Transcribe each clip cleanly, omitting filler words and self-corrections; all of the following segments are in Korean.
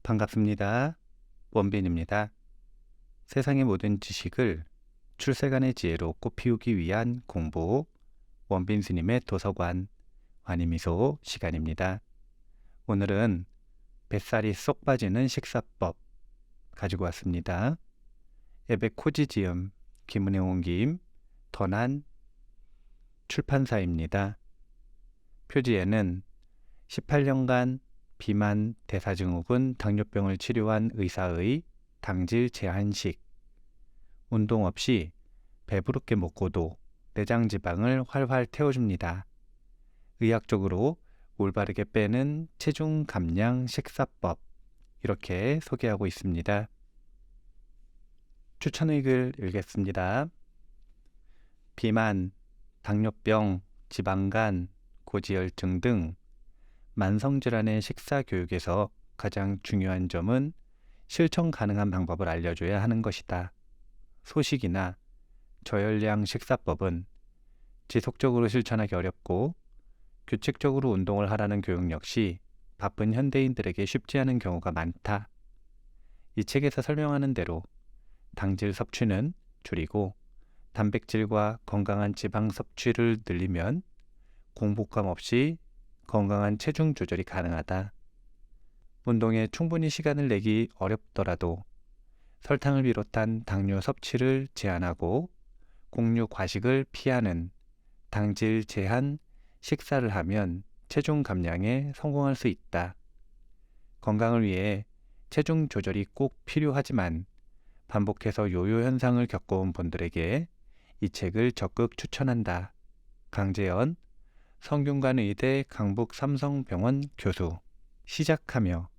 반갑습니다. 원빈입니다. 세상의 모든 지식을 출세간의 지혜로 꽃피우기 위한 공부, 원빈 스님의 도서관, 와니미소 시간입니다. 오늘은 뱃살이 쏙 빠지는 식사법 가지고 왔습니다. 에베코지지음, 김은혜 옹김, 던한 출판사입니다. 표지에는 18년간 비만 대사증후군 당뇨병을 치료한 의사의 당질 제한식, 운동 없이 배부르게 먹고도 내장지방을 활활 태워줍니다. 의학적으로 올바르게 빼는 체중 감량 식사법, 이렇게 소개하고 있습니다. 추천의글 읽겠습니다. 비만, 당뇨병, 지방간, 고지혈증 등 만성질환의 식사교육에서 가장 중요한 점은 실천 가능한 방법을 알려줘야 하는 것이다. 소식이나 저열량 식사법은 지속적으로 실천하기 어렵고 규칙적으로 운동을 하라는 교육 역시 바쁜 현대인들에게 쉽지 않은 경우가 많다. 이 책에서 설명하는 대로 당질 섭취는 줄이고 단백질과 건강한 지방 섭취를 늘리면 공복감 없이 건강한 체중 조절이 가능하다. 운동에 충분히 시간을 내기 어렵더라도 설탕을 비롯한 당뇨 섭취를 제한하고 곡류 과식을 피하는 당질 제한 식사를 하면 체중 감량에 성공할 수 있다. 건강을 위해 체중 조절이 꼭 필요하지만 반복해서 요요 현상을 겪어온 분들에게 이 책을 적극 추천한다. 강재현 성균관의대 강북삼성병원 교수. 시작하며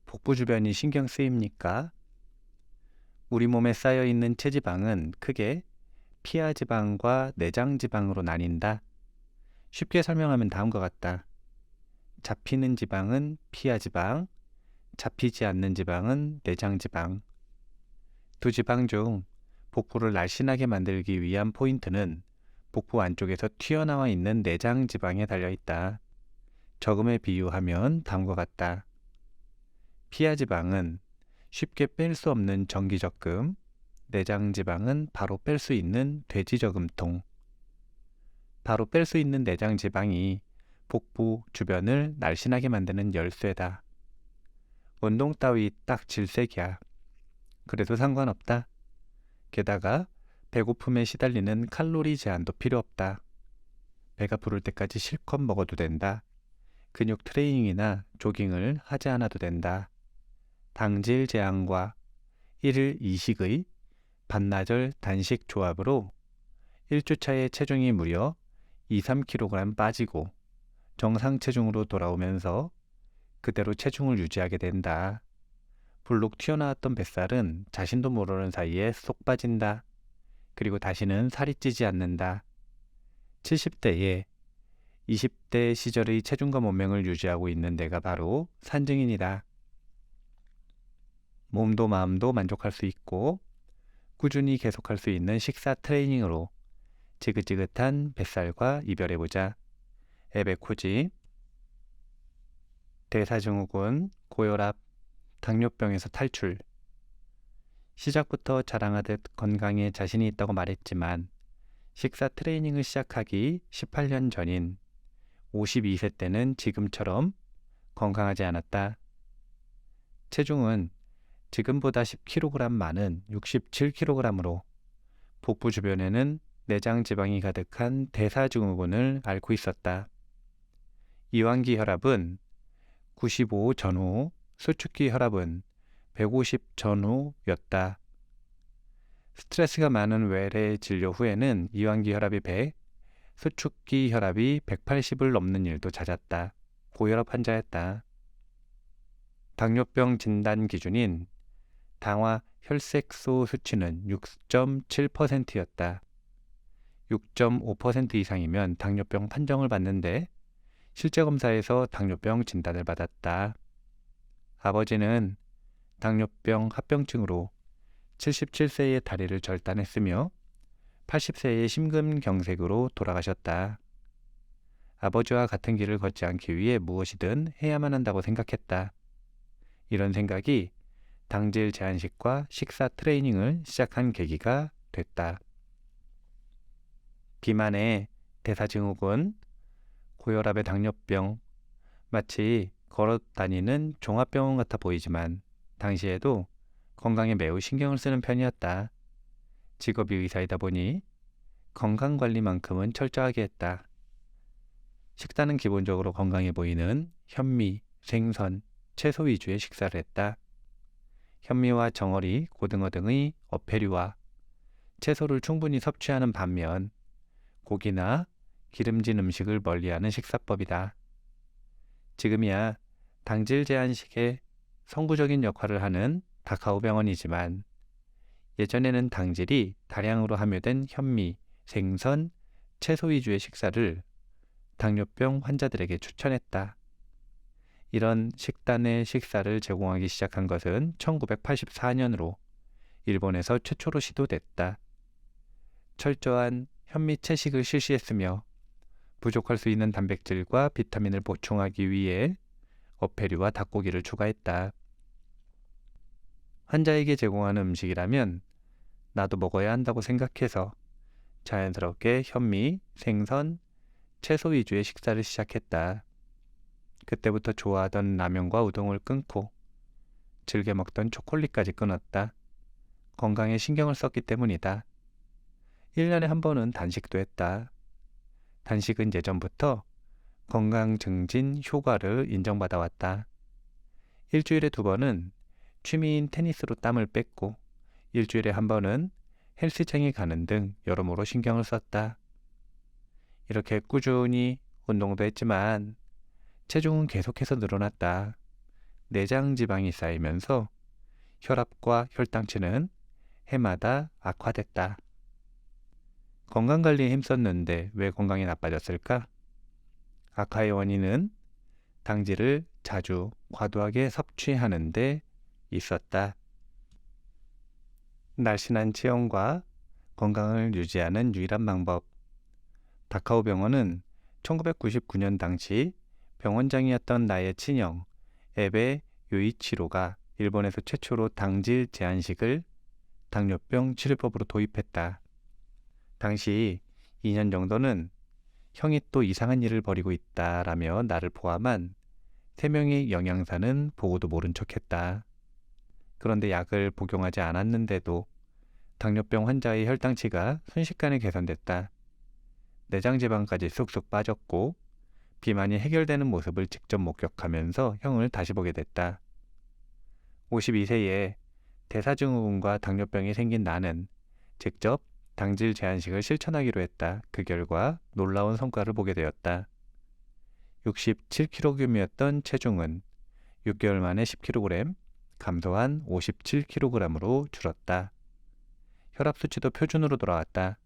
복부 주변이 신경 쓰입니까? 우리 몸에 쌓여있는 체지방은 크게 피하지방과 내장지방으로 나뉜다. 쉽게 설명하면 다음과 같다. 잡히는 지방은 피하지방, 잡히지 않는 지방은 내장지방. 두 지방 중 복부를 날씬하게 만들기 위한 포인트는 복부 안쪽에서 튀어나와 있는 내장지방에 달려있다. 저금에 비유하면 다음과 같다. 피하지방은 쉽게 뺄 수 없는 정기적금, 내장지방은 바로 뺄 수 있는 돼지저금통. 바로 뺄 수 있는 내장지방이 복부 주변을 날씬하게 만드는 열쇠다. 운동 따위 딱 질색이야. 그래도 상관없다. 게다가 배고픔에 시달리는 칼로리 제한도 필요 없다. 배가 부를 때까지 실컷 먹어도 된다. 근육 트레이닝이나 조깅을 하지 않아도 된다. 당질 제한과 1일 2식의 반나절 단식 조합으로 1주차에 체중이 무려 2-3kg 빠지고 정상 체중으로 돌아오면서 그대로 체중을 유지하게 된다. 불룩 튀어나왔던 뱃살은 자신도 모르는 사이에 쏙 빠진다. 그리고 다시는 살이 찌지 않는다. 70대에 20대 시절의 체중과 몸매를 유지하고 있는 내가 바로 산증인이다. 몸도 마음도 만족할 수 있고 꾸준히 계속할 수 있는 식사 트레이닝으로 지긋지긋한 뱃살과 이별해보자. 에베코지. 대사증후군, 고혈압, 당뇨병에서 탈출. 시작부터 자랑하듯 건강에 자신이 있다고 말했지만 식사 트레이닝을 시작하기 18년 전인 52세 때는 지금처럼 건강하지 않았다. 체중은 지금보다 10kg 많은 67kg으로 복부 주변에는 내장 지방이 가득한 대사증후군을 앓고 있었다. 이완기 혈압은 95 전후, 수축기 혈압은 150 전후였다. 스트레스가 많은 외래 진료 후에는 이완기 혈압이 100, 수축기 혈압이 180을 넘는 일도 잦았다. 고혈압 환자였다. 당뇨병 진단 기준인 당화 혈색소 수치는 6.7%였다. 6.5% 이상이면 당뇨병 판정을 받는데 실제 검사에서 당뇨병 진단을 받았다. 아버지는 당뇨병 합병증으로 77세에 다리를 절단했으며 80세에 심근경색으로 돌아가셨다. 아버지와 같은 길을 걷지 않기 위해 무엇이든 해야만 한다고 생각했다. 이런 생각이 당질 제한식과 식사 트레이닝을 시작한 계기가 됐다. 비만의 대사증후군, 고혈압의 당뇨병, 마치 걸어 다니는 종합병원 같아 보이지만 당시에도 건강에 매우 신경을 쓰는 편이었다. 직업이 의사이다 보니 건강관리만큼은 철저하게 했다. 식단은 기본적으로 건강해 보이는 현미, 생선, 채소 위주의 식사를 했다. 현미와 정어리, 고등어 등의 어패류와 채소를 충분히 섭취하는 반면 고기나 기름진 음식을 멀리하는 식사법이다. 지금이야 당질 제한식의 선구적인 역할을 하는 다카오 병원이지만 예전에는 당질이 다량으로 함유된 현미, 생선, 채소 위주의 식사를 당뇨병 환자들에게 추천했다. 이런 식단의 식사를 제공하기 시작한 것은 1984년으로 일본에서 최초로 시도됐다. 철저한 현미 채식을 실시했으며 부족할 수 있는 단백질과 비타민을 보충하기 위해 어패류와 닭고기를 추가했다. 환자에게 제공하는 음식이라면 나도 먹어야 한다고 생각해서 자연스럽게 현미, 생선, 채소 위주의 식사를 시작했다. 그때부터 좋아하던 라면과 우동을 끊고 즐겨 먹던 초콜릿까지 끊었다. 건강에 신경을 썼기 때문이다. 1년에 한 번은 단식도 했다. 단식은 예전부터 건강 증진 효과를 인정받아 왔다. 일주일에 2번은 취미인 테니스로 땀을 뺐고 일주일에 한 번은 헬스장에 가는 등 여러모로 신경을 썼다. 이렇게 꾸준히 운동도 했지만 체중은 계속해서 늘어났다. 내장 지방이 쌓이면서 혈압과 혈당치는 해마다 악화됐다. 건강관리에 힘썼는데 왜 건강이 나빠졌을까? 악화의 원인은 당질을 자주 과도하게 섭취하는 데 있었다. 날씬한 체형과 건강을 유지하는 유일한 방법. 다카오 병원은 1999년 당시 병원장이었던 나의 친형 에베 요이치로가 일본에서 최초로 당질 제한식을 당뇨병 치료법으로 도입했다. 당시 2년 정도는 형이 또 이상한 일을 벌이고 있다라며 나를 포함한 3명의 영양사는 보고도 모른 척했다. 그런데 약을 복용하지 않았는데도 당뇨병 환자의 혈당치가 순식간에 개선됐다. 내장지방까지 쑥쑥 빠졌고 비만이 해결되는 모습을 직접 목격하면서 형을 다시 보게 됐다. 52세에 대사증후군과 당뇨병이 생긴 나는 직접 당질 제한식을 실천하기로 했다. 그 결과 놀라운 성과를 보게 되었다. 67kg이었던 체중은 6개월 만에 10kg, 감소한 57kg으로 줄었다. 혈압 수치도 표준으로 돌아왔다.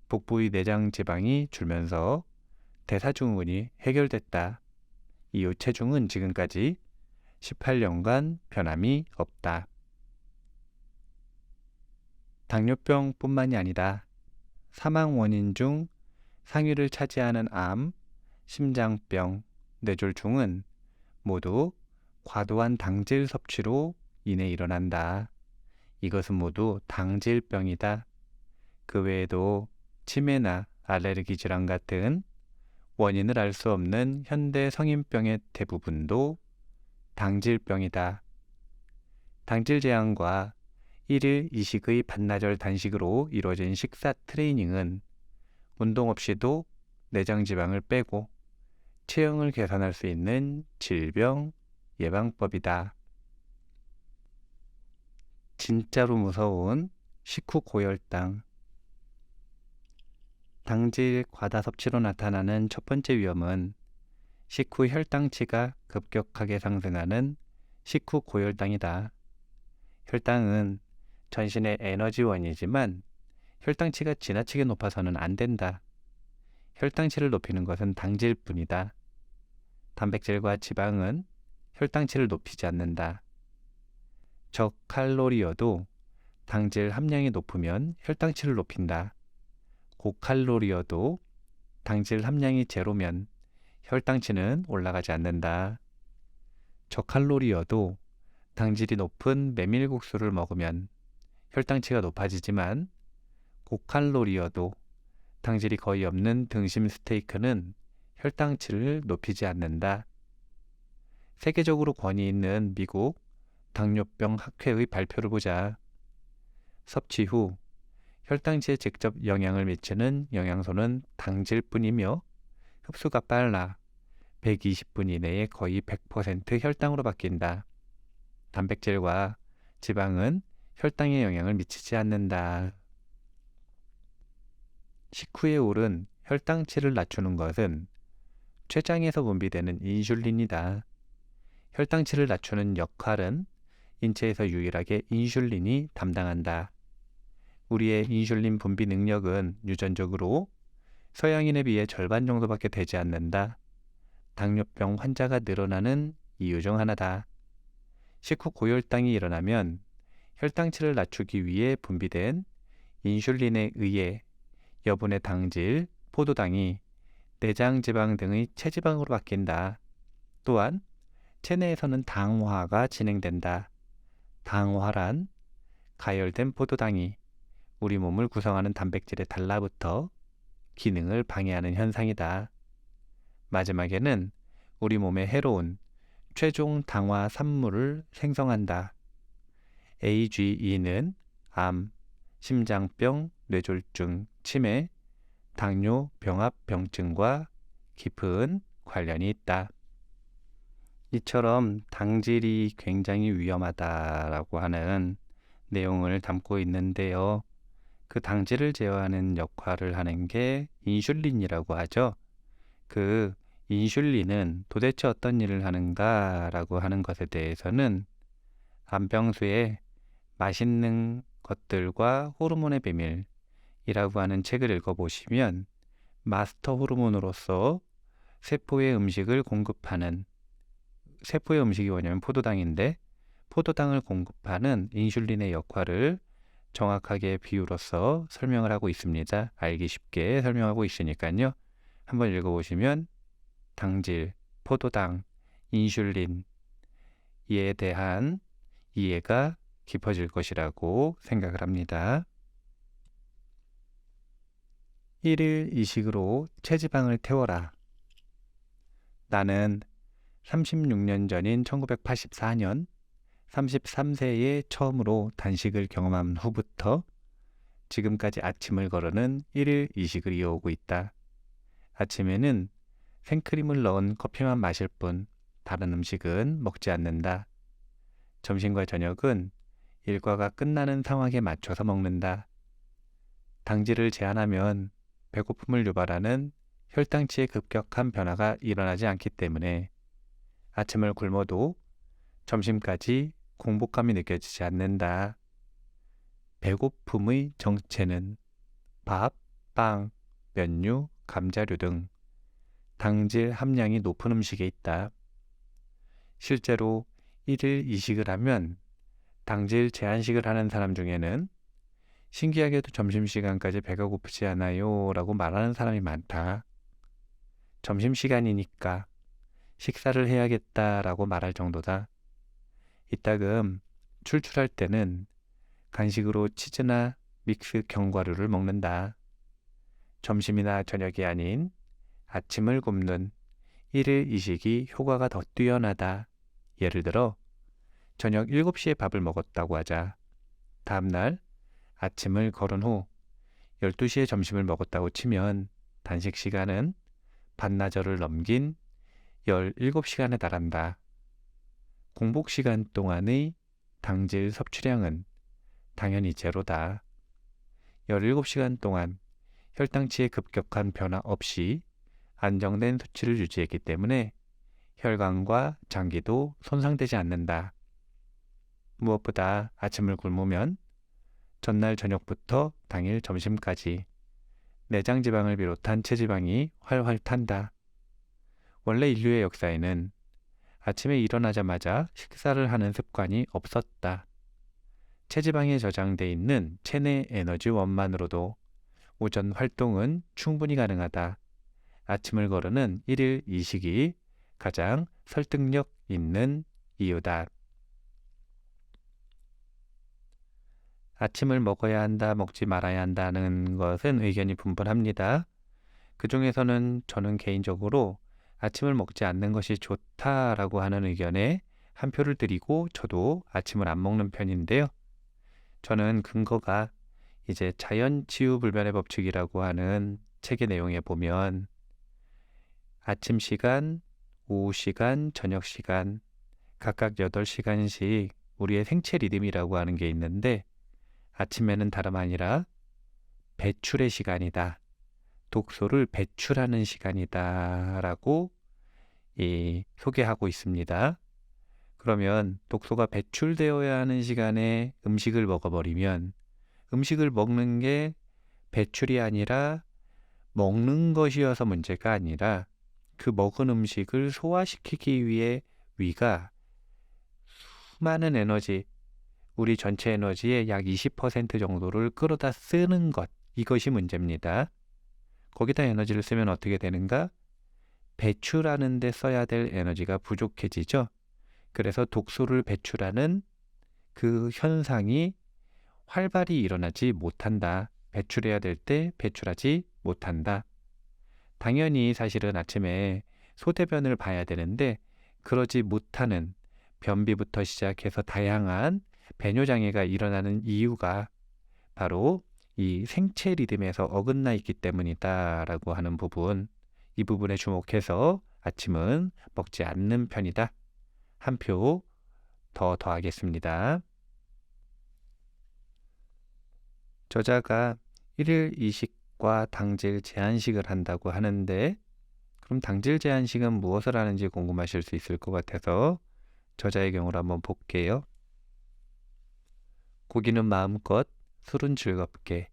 복부의 내장 지방이 줄면서 대사증후군이 해결됐다. 이후 체중은 지금까지 18년간 변함이 없다. 당뇨병뿐만이 아니다. 사망 원인 중 상위를 차지하는 암, 심장병, 뇌졸중은 모두 과도한 당질 섭취로 인해 일어난다. 이것은 모두 당질병이다. 그 외에도 치매나 알레르기 질환 같은 원인을 알 수 없는 현대 성인병의 대부분도 당질병이다. 당질 제한과 1일 2식의 반나절 단식으로 이루어진 식사 트레이닝은 운동 없이도 내장 지방을 빼고 체형을 개선할 수 있는 질병 예방법이다. 진짜로 무서운 식후 고혈당. 당질 과다 섭취로 나타나는 첫 번째 위험은 식후 혈당치가 급격하게 상승하는 식후 고혈당이다. 혈당은 전신의 에너지원이지만 혈당치가 지나치게 높아서는 안 된다. 혈당치를 높이는 것은 당질뿐이다. 단백질과 지방은 혈당치를 높이지 않는다. 저칼로리여도 당질 함량이 높으면 혈당치를 높인다. 고칼로리여도 당질 함량이 제로면 혈당치는 올라가지 않는다. 저칼로리여도 당질이 높은 메밀국수를 먹으면 혈당치가 높아지지만 고칼로리여도 당질이 거의 없는 등심 스테이크는 혈당치를 높이지 않는다. 세계적으로 권위 있는 미국 당뇨병 학회의 발표를 보자. 섭취 후 혈당치에 직접 영향을 미치는 영양소는 당질뿐이며 흡수가 빨라 120분 이내에 거의 100% 혈당으로 바뀐다. 단백질과 지방은 혈당에 영향을 미치지 않는다. 식후에 오른 혈당치를 낮추는 것은 췌장에서 분비되는 인슐린이다. 혈당치를 낮추는 역할은 인체에서 유일하게 인슐린이 담당한다. 우리의 인슐린 분비 능력은 유전적으로 서양인에 비해 절반 정도밖에 되지 않는다. 당뇨병 환자가 늘어나는 이유 중 하나다. 식후 고혈당이 일어나면 혈당치를 낮추기 위해 분비된 인슐린에 의해 여분의 당질, 포도당이 내장 지방 등의 체지방으로 바뀐다. 또한 체내에서는 당화가 진행된다. 당화란 가열된 포도당이 우리 몸을 구성하는 단백질에 달라붙어 기능을 방해하는 현상이다. 마지막에는 우리 몸에 해로운 최종 당화 산물을 생성한다. AGE는 암, 심장병, 뇌졸중, 치매, 당뇨, 병합병증과 깊은 관련이 있다. 이처럼 당질이 굉장히 위험하다라고 하는 내용을 담고 있는데요. 그 당질을 제어하는 역할을 하는 게 인슐린이라고 하죠. 그 인슐린은 도대체 어떤 일을 하는가라고 하는 것에 대해서는 안병수의 맛있는 것들과 호르몬의 비밀이라고 하는 책을 읽어보시면 마스터 호르몬으로서 세포의 음식을 공급하는, 세포의 음식이 뭐냐면 포도당인데 포도당을 공급하는 인슐린의 역할을 정확하게 비유로서 설명을 하고 있습니다. 알기 쉽게 설명하고 있으니까요. 한번 읽어보시면 당질, 포도당, 인슐린에 대한 이해가 깊어질 것이라고 생각을 합니다. 1일 이식으로 체지방을 태워라. 나는 36년 전인 1984년 33세에 처음으로 단식을 경험한 후부터 지금까지 아침을 거르는 1일 이식을 이어오고 있다. 아침에는 생크림을 넣은 커피만 마실 뿐 다른 음식은 먹지 않는다. 점심과 저녁은 일과가 끝나는 상황에 맞춰서 먹는다. 당질을 제한하면 배고픔을 유발하는 혈당치의 급격한 변화가 일어나지 않기 때문에 아침을 굶어도 점심까지 공복감이 느껴지지 않는다. 배고픔의 정체는 밥, 빵, 면류, 감자류 등 당질 함량이 높은 음식에 있다. 실제로 1일 이식을 하면 당질 제한식을 하는 사람 중에는 신기하게도 점심시간까지 배가 고프지 않아요 라고 말하는 사람이 많다. 점심시간이니까 식사를 해야겠다라고 말할 정도다. 이따금 출출할 때는 간식으로 치즈나 믹스 견과류를 먹는다. 점심이나 저녁이 아닌 아침을 굶는 1일 이식이 효과가 더 뛰어나다. 예를 들어 저녁 7시에 밥을 먹었다고 하자. 다음날 아침을 거른 후 12시에 점심을 먹었다고 치면 단식 시간은 반나절을 넘긴 17시간에 달한다. 공복 시간 동안의 당질 섭취량은 당연히 제로다. 17시간 동안 혈당치의 급격한 변화 없이 안정된 수치를 유지했기 때문에 혈관과 장기도 손상되지 않는다. 무엇보다 아침을 굶으면 전날 저녁부터 당일 점심까지 내장 지방을 비롯한 체지방이 활활 탄다. 원래 인류의 역사에는 아침에 일어나자마자 식사를 하는 습관이 없었다. 체지방에 저장돼 있는 체내 에너지원만으로도 오전 활동은 충분히 가능하다. 아침을 거르는 1일 이식이 가장 설득력 있는 이유다. 아침을 먹어야 한다, 먹지 말아야 한다는 것은 의견이 분분합니다. 그 중에서는 저는 개인적으로 아침을 먹지 않는 것이 좋다라고 하는 의견에 한 표를 드리고 저도 아침을 안 먹는 편인데요. 저는 근거가 이제 자연치유불변의 법칙이라고 하는 책의 내용에 보면 아침 시간, 오후 시간, 저녁 시간 각각 8시간씩 우리의 생체 리듬이라고 하는 게 있는데 아침에는 다름 아니라 배출의 시간이다. 독소를 배출하는 시간이다 라고 소개하고 있습니다. 그러면 독소가 배출되어야 하는 시간에 음식을 먹어버리면 음식을 먹는 게 배출이 아니라 먹는 것이어서 문제가 아니라 그 먹은 음식을 소화시키기 위해 위가 수많은 에너지, 우리 전체 에너지의 약 20% 정도를 끌어다 쓰는 것, 이것이 문제입니다. 거기다 에너지를 쓰면 어떻게 되는가? 배출하는 데 써야 될 에너지가 부족해지죠. 그래서 독소를 배출하는 그 현상이 활발히 일어나지 못한다. 배출해야 될 때 배출하지 못한다. 당연히 사실은 아침에 소대변을 봐야 되는데 그러지 못하는 변비부터 시작해서 다양한 배뇨장애가 일어나는 이유가 바로 이 생체 리듬에서 어긋나 있기 때문이다라고 하는 부분, 이 부분에 주목해서 아침은 먹지 않는 편이다. 한 표 더 더하겠습니다. 저자가 1일 이식과 당질 제한식을 한다고 하는데 그럼 당질 제한식은 무엇을 하는지 궁금하실 수 있을 것 같아서 저자의 경우를 한번 볼게요. 고기는 마음껏, 술은 즐겁게.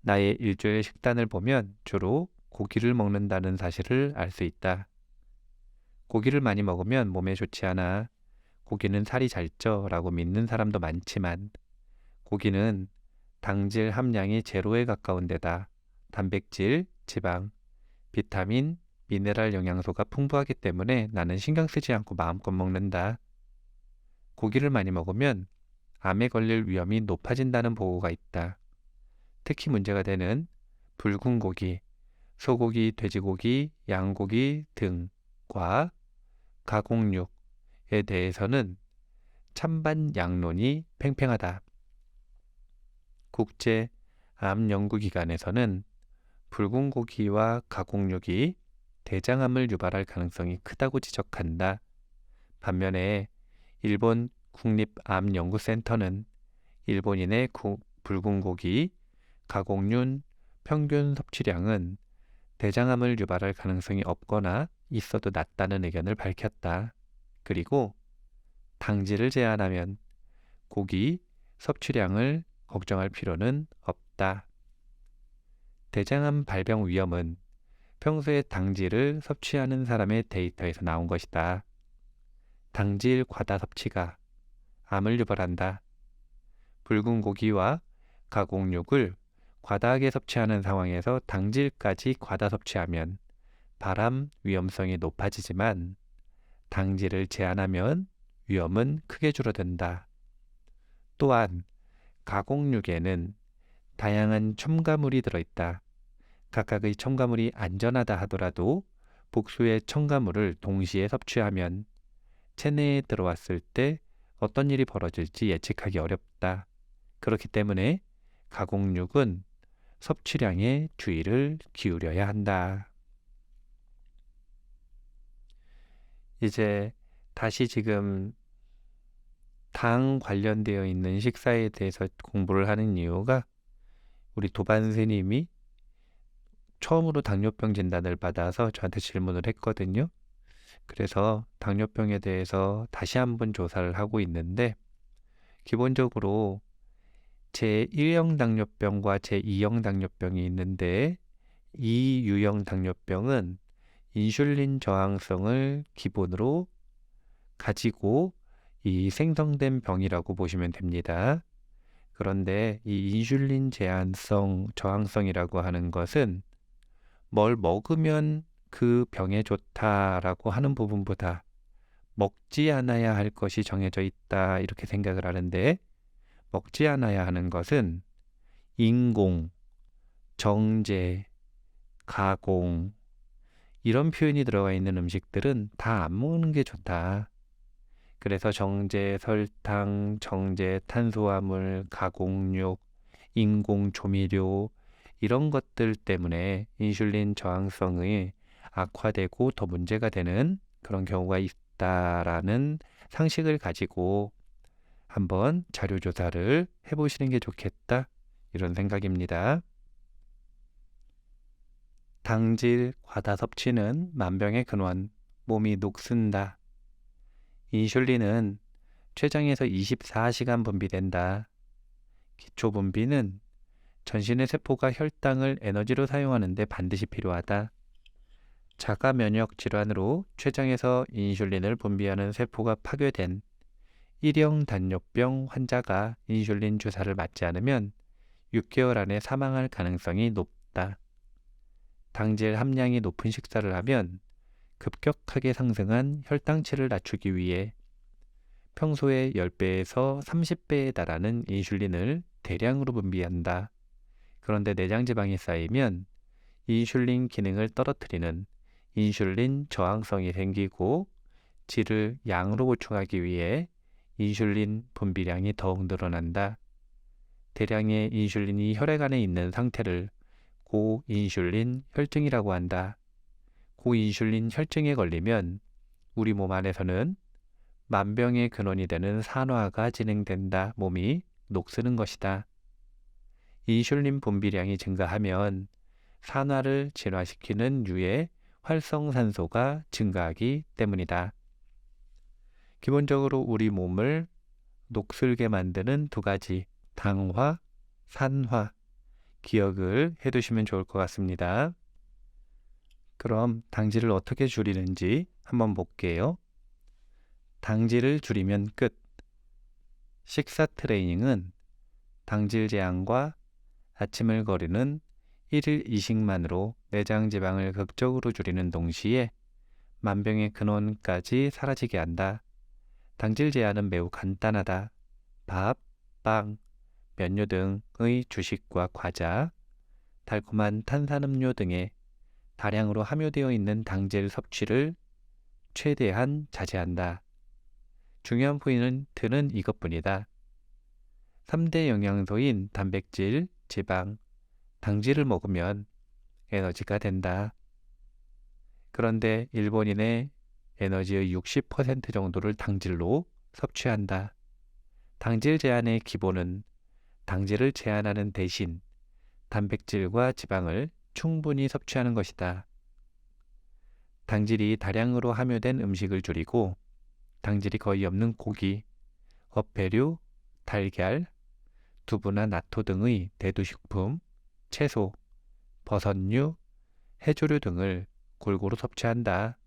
나의 일주일 식단을 보면 주로 고기를 먹는다는 사실을 알 수 있다. 고기를 많이 먹으면 몸에 좋지 않아. 고기는 살이 잘 쪄 라고 믿는 사람도 많지만 고기는 당질 함량이 제로에 가까운 데다 단백질, 지방, 비타민, 미네랄 영양소가 풍부하기 때문에 나는 신경 쓰지 않고 마음껏 먹는다. 고기를 많이 먹으면 암에 걸릴 위험이 높아진다는 보고가 있다. 특히 문제가 되는 붉은 고기, 소고기, 돼지고기, 양고기 등과 가공육에 대해서는 찬반 양론이 팽팽하다. 국제암연구기관에서는 붉은 고기와 가공육이 대장암을 유발할 가능성이 크다고 지적한다. 반면에 일본 국립암연구센터는 일본인의 붉은 고기, 가공육 평균 섭취량은 대장암을 유발할 가능성이 없거나 있어도 낮다는 의견을 밝혔다. 그리고 당질을 제한하면 고기 섭취량을 걱정할 필요는 없다. 대장암 발병 위험은 평소에 당질을 섭취하는 사람의 데이터에서 나온 것이다. 당질 과다 섭취가 암을 유발한다. 붉은 고기와 가공육을 과다하게 섭취하는 상황에서 당질까지 과다 섭취하면 발암 위험성이 높아지지만 당질을 제한하면 위험은 크게 줄어든다. 또한 가공육에는 다양한 첨가물이 들어있다. 각각의 첨가물이 안전하다 하더라도 복수의 첨가물을 동시에 섭취하면 체내에 들어왔을 때 어떤 일이 벌어질지 예측하기 어렵다. 그렇기 때문에 가공육은 섭취량에 주의를 기울여야 한다. 이제 다시 지금 당 관련되어 있는 식사에 대해서 공부를 하는 이유가 우리 도반 선생님이 처음으로 당뇨병 진단을 받아서 저한테 질문을 했거든요. 그래서 당뇨병에 대해서 다시 한번 조사를 하고 있는데 기본적으로 제1형 당뇨병과 제2형 당뇨병이 있는데 이 유형 당뇨병은 인슐린 저항성을 기본으로 가지고 이 생성된 병이라고 보시면 됩니다. 그런데 이 인슐린 저항성이라고 하는 것은 뭘 먹으면 그 병에 좋다라고 하는 부분보다 먹지 않아야 할 것이 정해져 있다 이렇게 생각을 하는데 먹지 않아야 하는 것은 인공, 정제, 가공 이런 표현이 들어가 있는 음식들은 다 안 먹는 게 좋다. 그래서 정제 설탕, 정제 탄수화물, 가공육, 인공 조미료 이런 것들 때문에 인슐린 저항성이 악화되고 더 문제가 되는 그런 경우가 있다라는 상식을 가지고 한번 자료 조사를 해보시는 게 좋겠다. 이런 생각입니다. 당질 과다 섭취는 만병의 근원, 몸이 녹슨다. 인슐린은 췌장에서 24시간 분비된다. 기초 분비는 전신의 세포가 혈당을 에너지로 사용하는 데 반드시 필요하다. 자가 면역 질환으로 췌장에서 인슐린을 분비하는 세포가 파괴된 일형 당뇨병 환자가 인슐린 주사를 맞지 않으면 6개월 안에 사망할 가능성이 높다. 당질 함량이 높은 식사를 하면 급격하게 상승한 혈당치를 낮추기 위해 평소의 10배에서 30배에 달하는 인슐린을 대량으로 분비한다. 그런데 내장 지방이 쌓이면 인슐린 기능을 떨어뜨리는 인슐린 저항성이 생기고 질을 양으로 보충하기 위해 인슐린 분비량이 더욱 늘어난다. 대량의 인슐린이 혈액 안에 있는 상태를 고인슐린 혈증이라고 한다. 고인슐린 혈증에 걸리면 우리 몸 안에서는 만병의 근원이 되는 산화가 진행된다. 몸이 녹쓰는 것이다. 인슐린 분비량이 증가하면 산화를 진화시키는 유해 활성산소가 증가하기 때문이다. 기본적으로 우리 몸을 녹슬게 만드는 두 가지 당화, 산화 기억을 해두시면 좋을 것 같습니다. 그럼 당질을 어떻게 줄이는지 한번 볼게요. 당질을 줄이면 끝. 식사 트레이닝은 당질 제한과 아침을 거르는 1일 이식만으로 내장 지방을 극적으로 줄이는 동시에 만병의 근원까지 사라지게 한다. 당질 제한은 매우 간단하다. 밥, 빵, 면류 등의 주식과 과자, 달콤한 탄산음료 등에 다량으로 함유되어 있는 당질 섭취를 최대한 자제한다. 중요한 포인트는 이것뿐이다. 3대 영양소인 단백질, 지방, 당질을 먹으면 에너지가 된다. 그런데 일본인의 에너지의 60% 정도를 당질로 섭취한다. 당질 제한의 기본은 당질을 제한하는 대신 단백질과 지방을 충분히 섭취하는 것이다. 당질이 다량으로 함유된 음식을 줄이고 당질이 거의 없는 고기, 어패류, 달걀, 두부나 나토 등의 대두식품, 채소, 버섯류, 해조류 등을 골고루 섭취한다.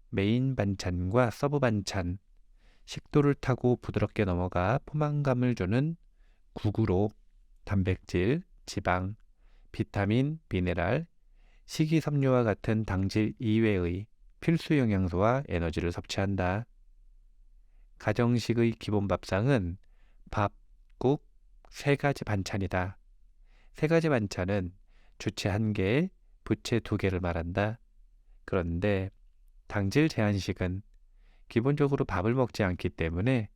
메인 반찬과 서브 반찬, 식도를 타고 부드럽게 넘어가 포만감을 주는 국으로 단백질, 지방, 비타민, 미네랄, 식이섬유와 같은 당질 이외의 필수 영양소와 에너지를 섭취한다. 가정식의 기본 밥상은 밥, 국, 3가지 반찬이다. 3가지 반찬은 주체 1개, 부체 2개를 말한다. 그런데 당질 제한식은 기본적으로 밥을 먹지 않기 때문에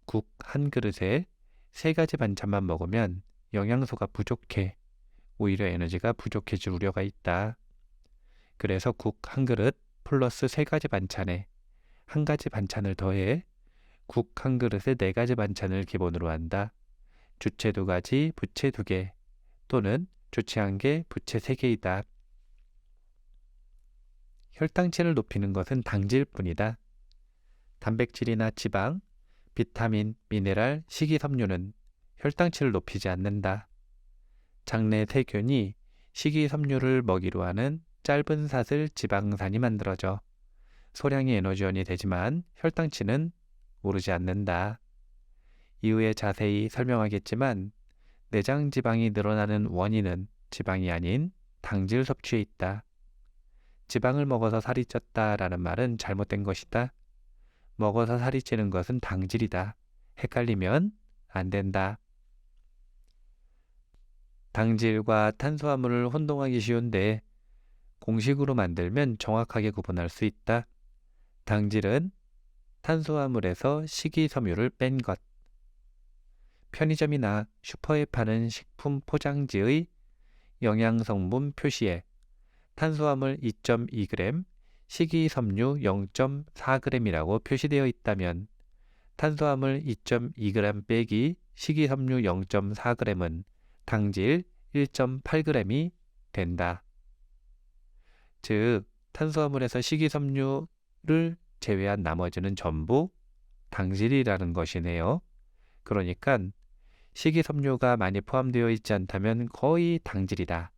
국 1그릇에 3가지 반찬만 먹으면 영양소가 부족해 오히려 에너지가 부족해질 우려가 있다. 그래서 국 1그릇 플러스 3가지 반찬에 1가지 반찬을 더해 국 1그릇에 4가지 반찬을 기본으로 한다. 주체 2가지, 부체 2개 또는 주체 1개, 부체 3개이다. 혈당치를 높이는 것은 당질뿐이다. 단백질이나 지방, 비타민, 미네랄, 식이섬유는 혈당치를 높이지 않는다. 장내 세균이 식이섬유를 먹이로 하는 짧은 사슬 지방산이 만들어져 소량의 에너지원이 되지만 혈당치는 오르지 않는다. 이후에 자세히 설명하겠지만 내장 지방이 늘어나는 원인은 지방이 아닌 당질 섭취에 있다. 지방을 먹어서 살이 쪘다라는 말은 잘못된 것이다. 먹어서 살이 찌는 것은 당질이다. 헷갈리면 안 된다. 당질과 탄수화물을 혼동하기 쉬운데 공식으로 만들면 정확하게 구분할 수 있다. 당질은 탄수화물에서 식이섬유를 뺀 것. 편의점이나 슈퍼에 파는 식품 포장지의 영양성분 표시에 탄수화물 2.2g, 식이섬유 0.4g이라고 표시되어 있다면 탄수화물 2.2g 빼기 식이섬유 0.4g은 당질 1.8g이 된다. 즉, 탄수화물에서 식이섬유를 제외한 나머지는 전부 당질이라는 것이네요. 그러니까 식이섬유가 많이 포함되어 있지 않다면 거의 당질이다.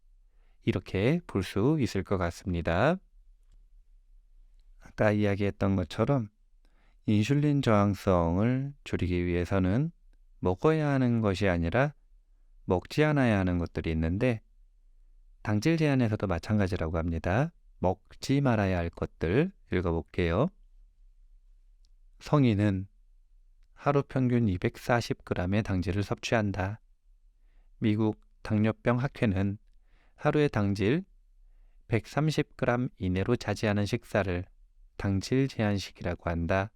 이렇게 볼 수 있을 것 같습니다. 아까 이야기했던 것처럼 인슐린 저항성을 줄이기 위해서는 먹어야 하는 것이 아니라 먹지 않아야 하는 것들이 있는데 당질 제한에서도 마찬가지라고 합니다. 먹지 말아야 할 것들 읽어볼게요. 성인은 하루 평균 240g의 당질을 섭취한다. 미국 당뇨병 학회는 하루의 당질 130g 이내로 자제하는 식사를 당질 제한식이라고 한다.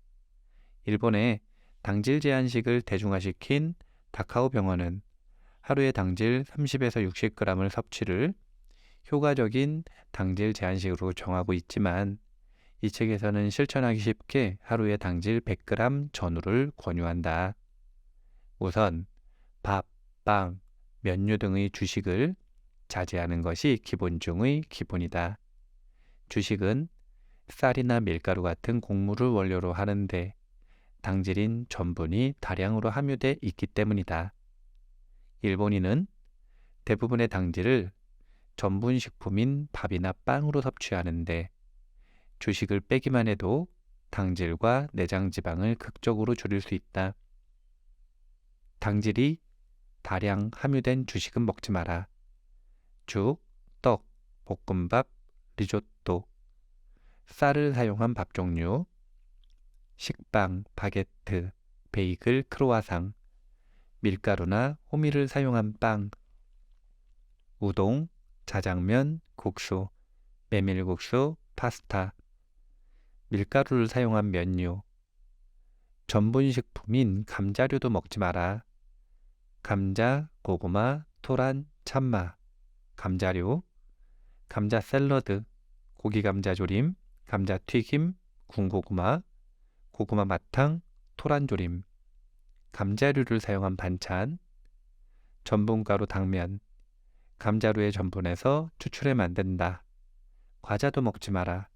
일본의 당질 제한식을 대중화시킨 다카오 병원은 하루에 당질 30에서 60g을 섭취를 효과적인 당질 제한식으로 정하고 있지만 이 책에서는 실천하기 쉽게 하루에 당질 100g 전후를 권유한다. 우선 밥, 빵, 면류 등의 주식을 자제하는 것이 기본 중의 기본이다. 주식은 쌀이나 밀가루 같은 곡물을 원료로 하는데 당질인 전분이 다량으로 함유돼 있기 때문이다. 일본인은 대부분의 당질을 전분 식품인 밥이나 빵으로 섭취하는데 주식을 빼기만 해도 당질과 내장 지방을 극적으로 줄일 수 있다. 당질이 다량 함유된 주식은 먹지 마라. 죽, 떡, 볶음밥, 리조또, 쌀을 사용한 밥 종류, 식빵, 바게트, 베이글, 크로와상, 밀가루나 호밀을 사용한 빵, 우동, 자장면, 국수, 메밀국수, 파스타, 밀가루를 사용한 면류, 전분식품인 감자류도 먹지 마라. 감자, 고구마, 토란, 참마, 감자류, 감자 샐러드, 고기 감자조림, 감자튀김, 군고구마, 고구마 마탕, 토란조림, 감자류를 사용한 반찬, 전분가루 당면, 감자류의 전분에서 추출해 만든다. 과자도 먹지 마라.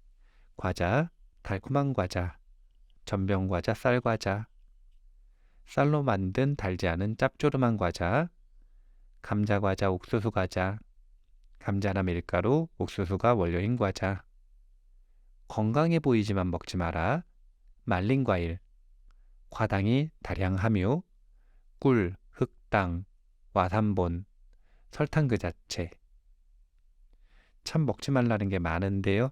과자, 달콤한 과자, 전병과자, 쌀과자, 쌀로 만든 달지 않은 짭조름한 과자, 감자과자, 옥수수과자, 감자나 밀가루, 옥수수가 원료인 과자. 건강해 보이지만 먹지 마라. 말린 과일, 과당이 다량 함유, 꿀, 흑당, 와산본, 설탕 그 자체. 참 먹지 말라는 게 많은데요.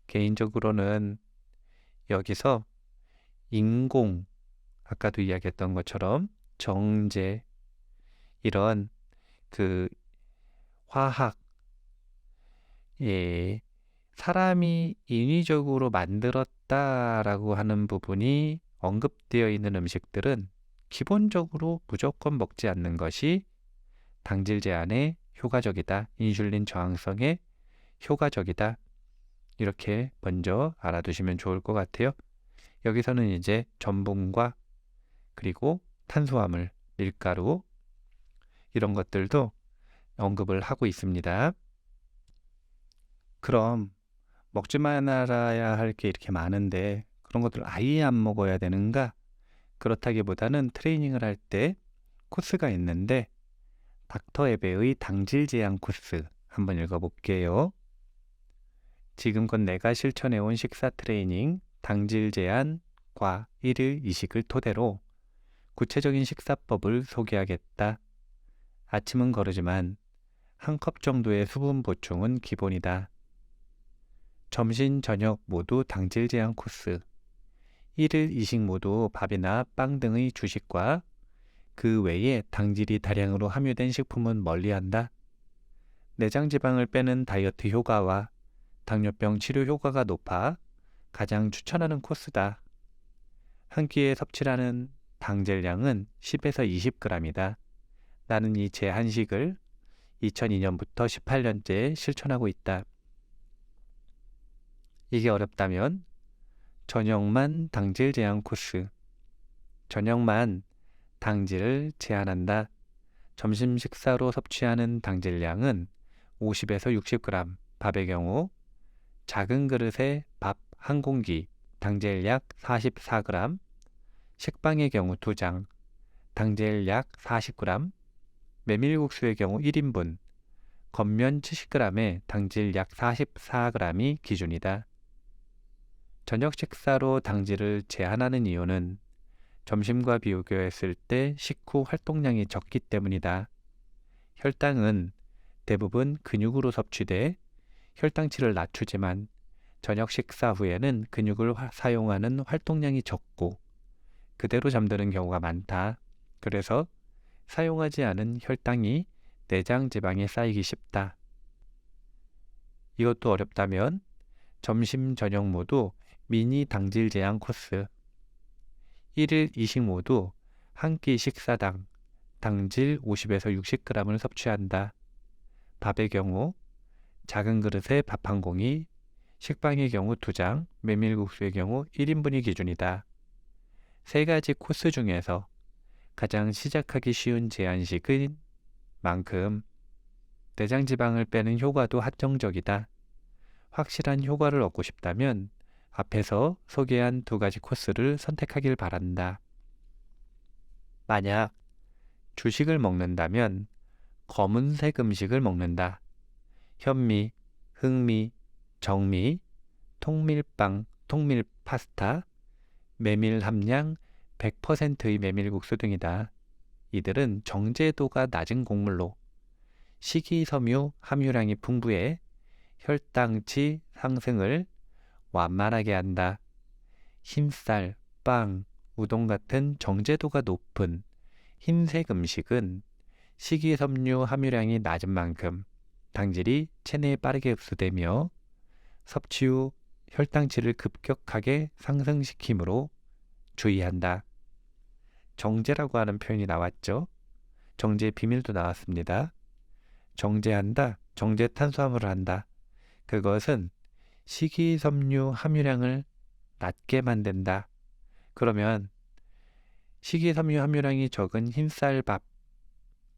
개인적으로는 여기서 인공, 아까도 이야기했던 것처럼 정제, 이런 그 화학, 사람이 인위적으로 만들었다라고 하는 부분이 언급되어 있는 음식들은 기본적으로 무조건 먹지 않는 것이 당질 제한에 효과적이다. 인슐린 저항성에 효과적이다. 이렇게 먼저 알아두시면 좋을 것 같아요. 여기서는 이제 전분과 그리고 탄수화물, 밀가루 이런 것들도 언급을 하고 있습니다. 그럼 먹지 말아야 할 게 이렇게 많은데 그런 것들 아예 안 먹어야 되는가? 그렇다기보다는 트레이닝을 할 때 코스가 있는데 닥터 에베의 당질 제한 코스 한번 읽어볼게요. 지금껏 내가 실천해온 식사 트레이닝 당질 제한 과 1일 이식을 토대로 구체적인 식사법을 소개하겠다. 아침은 거르지만 한 컵 정도의 수분 보충은 기본이다. 점심, 저녁 모두 당질 제한 코스. 1일 이식 모두 밥이나 빵 등의 주식과 그 외에 당질이 다량으로 함유된 식품은 멀리한다. 내장지방을 빼는 다이어트 효과와 당뇨병 치료 효과가 높아 가장 추천하는 코스다. 한 끼에 섭취하는 당질량은 10에서 20g이다. 나는 이 제한식을 2002년부터 18년째 실천하고 있다. 이게 어렵다면 저녁만 당질 제한 코스. 저녁만 당질을 제한한다. 점심 식사로 섭취하는 당질량은 50에서 60g, 밥의 경우 작은 그릇에 밥 한 공기, 당질 약 44g, 식빵의 경우 2장, 당질 약 40g, 메밀국수의 경우 1인분, 겉면 70g에 당질 약 44g이 기준이다. 저녁 식사로 당질을 제한하는 이유는 점심과 비교했을 때 식후 활동량이 적기 때문이다. 혈당은 대부분 근육으로 섭취돼 혈당치를 낮추지만 저녁 식사 후에는 근육을 사용하는 활동량이 적고 그대로 잠드는 경우가 많다. 그래서 사용하지 않은 혈당이 내장 지방에 쌓이기 쉽다. 이것도 어렵다면 점심, 저녁 모두 미니 당질 제한 코스. 1일 2식 모두 한 끼 식사당 당질 50에서 60g을 섭취한다. 밥의 경우 작은 그릇에 밥 한 공기, 식빵의 경우 2장, 메밀국수의 경우 1인분이 기준이다. 세 가지 코스 중에서 가장 시작하기 쉬운 제한식인 만큼 내장 지방을 빼는 효과도 한정적이다. 확실한 효과를 얻고 싶다면 앞에서 소개한 2가지 코스를 선택하길 바란다. 만약 주식을 먹는다면 검은색 음식을 먹는다. 현미, 흑미, 정미, 통밀빵, 통밀 파스타, 메밀 함량 100%의 메밀국수 등이다. 이들은 정제도가 낮은 곡물로 식이섬유 함유량이 풍부해 혈당치 상승을 완만하게 한다. 흰쌀, 빵, 우동 같은 정제도가 높은 흰색 음식은 식이섬유 함유량이 낮은 만큼 당질이 체내에 빠르게 흡수되며 섭취 후 혈당치를 급격하게 상승시키므로 주의한다. 정제라고 하는 표현이 나왔죠. 정제의 비밀도 나왔습니다. 정제한다, 정제 탄수화물을 한다. 그것은 식이섬유 함유량을 낮게 만든다. 그러면 식이섬유 함유량이 적은 흰쌀밥,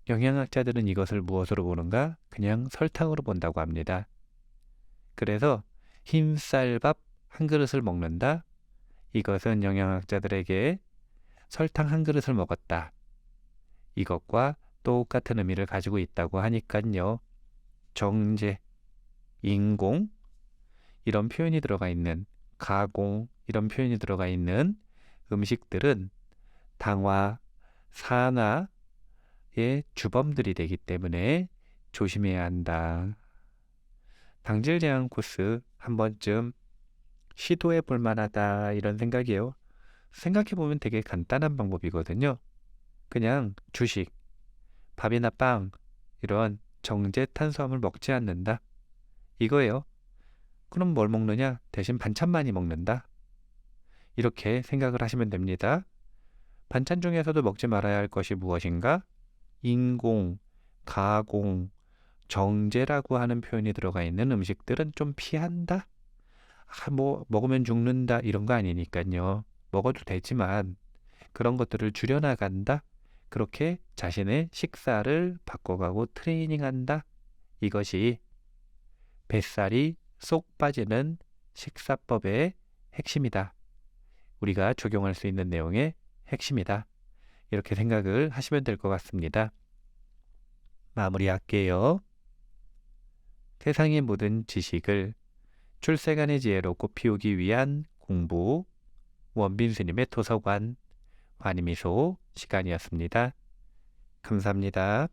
영양학자들은 이것을 무엇으로 보는가? 그냥 설탕으로 본다고 합니다. 그래서 흰쌀밥 한 그릇을 먹는다. 이것은 영양학자들에게 설탕 한 그릇을 먹었다. 이것과 똑같은 의미를 가지고 있다고 하니까요. 정제, 인공 이런 표현이 들어가 있는 가공 이런 표현이 들어가 있는 음식들은 당화, 산화의 주범들이 되기 때문에 조심해야 한다. 당질 제한 코스 한 번쯤 시도해 볼 만하다 이런 생각이에요. 생각해 보면 되게 간단한 방법이거든요. 그냥 주식, 밥이나 빵 이런 정제 탄수화물 먹지 않는다. 이거예요. 그럼 뭘 먹느냐? 대신 반찬 많이 먹는다. 이렇게 생각을 하시면 됩니다. 반찬 중에서도 먹지 말아야 할 것이 무엇인가? 인공, 가공, 정제라고 하는 표현이 들어가 있는 음식들은 좀 피한다? 먹으면 죽는다 이런 거 아니니까요. 먹어도 되지만 그런 것들을 줄여나간다. 그렇게 자신의 식사를 바꿔가고 트레이닝한다. 이것이 뱃살이 쏙 빠지는 식사법의 핵심이다. 우리가 적용할 수 있는 내용의 핵심이다. 이렇게 생각을 하시면 될 것 같습니다. 마무리할게요. 세상의 모든 지식을 출세간의 지혜로 꽃피우기 위한 공부 원빈스님의 도서관 환희미소 시간이었습니다. 감사합니다.